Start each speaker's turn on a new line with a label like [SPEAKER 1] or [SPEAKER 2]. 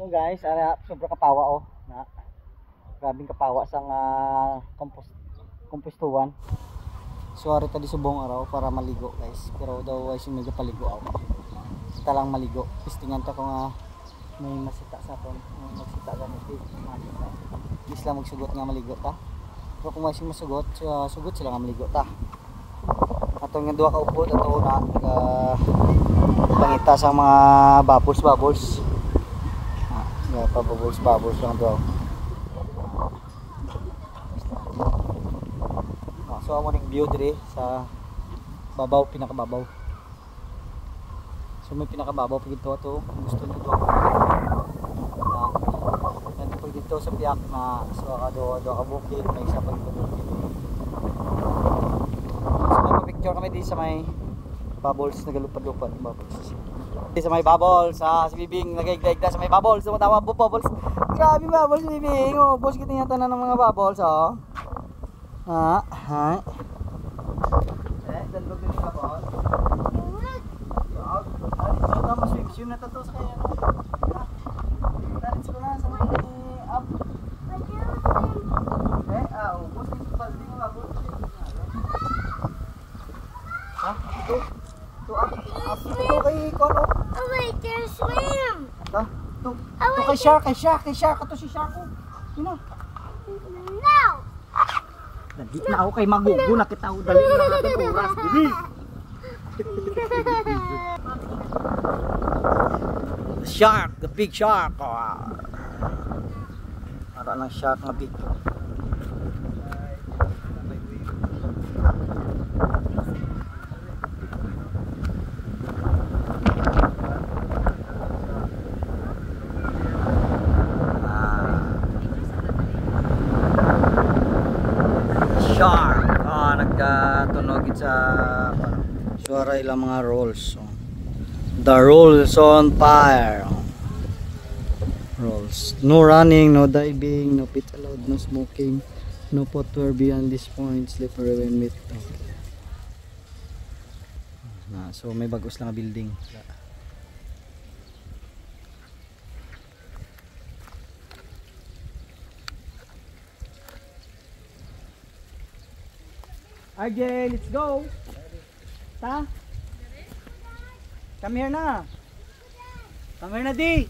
[SPEAKER 1] So guys, sobrang kapawa oh. Na, grabing kapawa sang kompostuhan. So ari tadi subong araw para maligo guys. Pero daw ay sumega paligo ako. Kita lang maligo. Pistingan to ko nga may masita sa aton. May masita ganito. Isla magsugot nga maligo ta. Pero kung may masugot, sugot sila nga maligo ta. Atong nga duha ka upod ato na pangita sa mga bubbles. Pa bubbles lang daw. So amo ning view dire sa babaw, pinakababaw. So may pinakababaw pag ito ato, gusto niyo daw. Pag dito sa piyak na so do ka bukid, may isa pag bukid. So may picture kami di sa may bubbles, nagalupad-lupad bubbles. Sa may bubbles, si Bibing nagigdaig sa may bubbles, sumatawa po bubbles. Grabe bubbles si Bibing, oh, boss kita yung tanan ng mga bubbles, oh. Dalbog din yung bubbles. Ito, mas-swim na to sa kanya. Dalit ko na sa may up. Boss dito pa, di mo bubbles. Ito kay Kono.
[SPEAKER 2] Oh wait, there's swim.
[SPEAKER 1] Ito kay Shark. Ito si Shark. Sino?
[SPEAKER 2] No.
[SPEAKER 1] Dali na ako kay Magugo. Nakita ko dali na natin oras. Bibi. Shark, the big shark. Para lang shark na big. Shark. Nagkatunogit sa suara ilang mga rolls. The rolls on fire. Rolls. No running, no diving, no pit allowed, no smoking, no footwear beyond this point, slippery when meet. Okay. So may bagos lang na building. RJ, let's go. Ta? Come here na. Come here na, D.